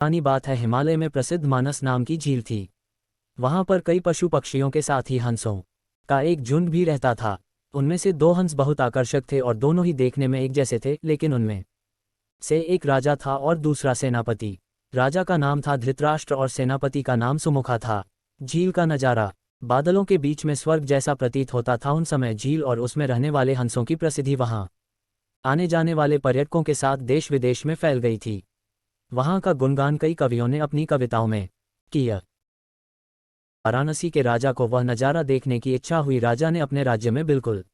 पुरानी बात है, हिमालय में प्रसिद्ध मानस नाम की झील थी। वहां पर कई पशु पक्षियों के साथ ही हंसों का एक झुंड भी रहता था। उनमें से दो हंस बहुत आकर्षक थे और दोनों ही देखने में एक जैसे थे, लेकिन उनमें से एक राजा था और दूसरा सेनापति। राजा का नाम था धृतराष्ट्र और सेनापति का नाम सुमुखा था। झील का नज़ारा बादलों के बीच में स्वर्ग जैसा प्रतीत होता था। उन समय झील और उसमें रहने वाले हंसों की प्रसिद्धि वहां आने जाने वाले पर्यटकों के साथ देश विदेश में फैल गई थी। वहां का गुणगान कई कवियों ने अपनी कविताओं में किया। वाराणसी के राजा को वह नज़ारा देखने की इच्छा हुई। राजा ने अपने राज्य में बिल्कुल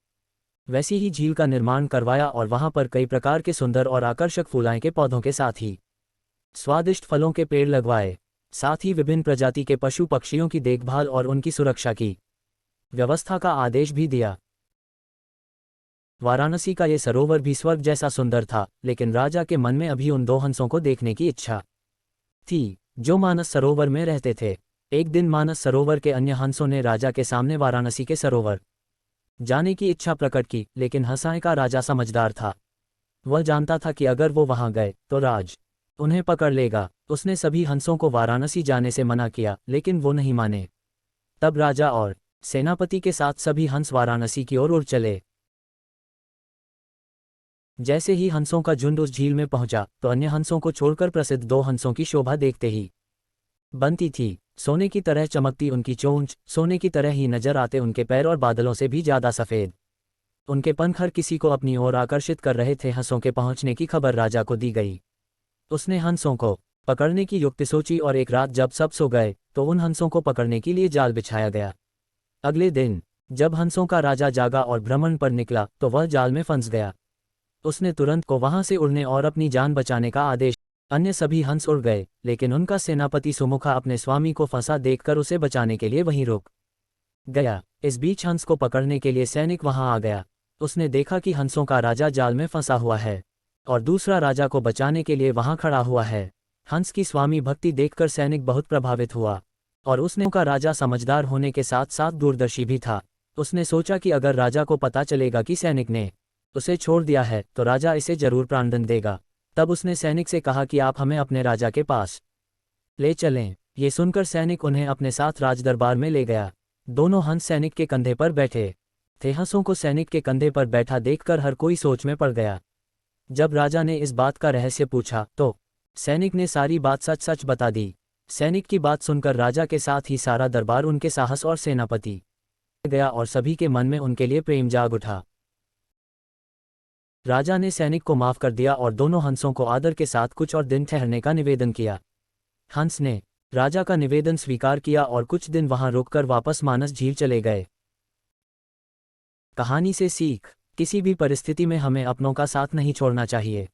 वैसी ही झील का निर्माण करवाया और वहां पर कई प्रकार के सुंदर और आकर्षक फूलाए के पौधों के साथ ही स्वादिष्ट फलों के पेड़ लगवाए। साथ ही विभिन्न प्रजाति के पशु पक्षियों की देखभाल और उनकी सुरक्षा की व्यवस्था का आदेश भी दिया। वाराणसी का ये सरोवर भी स्वर्ग जैसा सुंदर था, लेकिन राजा के मन में अभी उन दो हंसों को देखने की इच्छा थी जो मानस सरोवर में रहते थे। एक दिन मानस सरोवर के अन्य हंसों ने राजा के सामने वाराणसी के सरोवर जाने की इच्छा प्रकट की, लेकिन हंसाए का राजा समझदार था। वह जानता था कि अगर वो वहां गए तो राज उन्हें पकड़ लेगा। उसने सभी हंसों को वाराणसी जाने से मना किया, लेकिन वो नहीं माने। तब राजा और सेनापति के साथ सभी हंस वाराणसी की ओर उड़ चले। जैसे ही हंसों का झुंड उस झील में पहुंचा तो अन्य हंसों को छोड़कर प्रसिद्ध दो हंसों की शोभा देखते ही बनती थी। सोने की तरह चमकती उनकी चोंच, सोने की तरह ही नजर आते उनके पैर और बादलों से भी ज्यादा सफेद उनके पंख हर किसी को अपनी ओर आकर्षित कर रहे थे। हंसों के पहुंचने की खबर राजा को दी गई। उसने हंसों को पकड़ने की युक्ति सोची और एक रात जब सब सो गए तो उन हंसों को पकड़ने के लिए जाल बिछाया गया। अगले दिन जब हंसों का राजा जागा और भ्रमण पर निकला तो वह जाल में फंस गया। उसने तुरंत को वहां से उड़ने और अपनी जान बचाने का आदेश। अन्य सभी हंस उड़ गए, लेकिन उनका सेनापति सुमुखा अपने स्वामी को फंसा देखकर उसे बचाने के लिए वहीं रुक गया। इस बीच हंस को पकड़ने के लिए सैनिक वहां आ गया। उसने देखा कि हंसों का राजा जाल में फंसा हुआ है और दूसरा राजा को बचाने के लिए वहां खड़ा हुआ है। हंस की स्वामी भक्ति देखकर सैनिक बहुत प्रभावित हुआ और उसने का राजा समझदार होने के साथ साथ दूरदर्शी भी था। उसने सोचा कि अगर राजा को पता चलेगा कि सैनिक ने उसे छोड़ दिया है तो राजा इसे जरूर प्राणदंड देगा। तब उसने सैनिक से कहा कि आप हमें अपने राजा के पास ले चलें। ये सुनकर सैनिक उन्हें अपने साथ राजदरबार में ले गया। दोनों हंस सैनिक के कंधे पर बैठे थे। हंसों को सैनिक के कंधे पर बैठा देखकर हर कोई सोच में पड़ गया। जब राजा ने इस बात का रहस्य पूछा तो सैनिक ने सारी बात सच सच बता दी। सैनिक की बात सुनकर राजा के साथ ही सारा दरबार उनके साहस और सेनापति गया और सभी के मन में उनके लिए प्रेम जाग उठा। राजा ने सैनिक को माफ कर दिया और दोनों हंसों को आदर के साथ कुछ और दिन ठहरने का निवेदन किया। हंस ने राजा का निवेदन स्वीकार किया और कुछ दिन वहां रुककर वापस मानस झील चले गए। कहानी से सीख, किसी भी परिस्थिति में हमें अपनों का साथ नहीं छोड़ना चाहिए।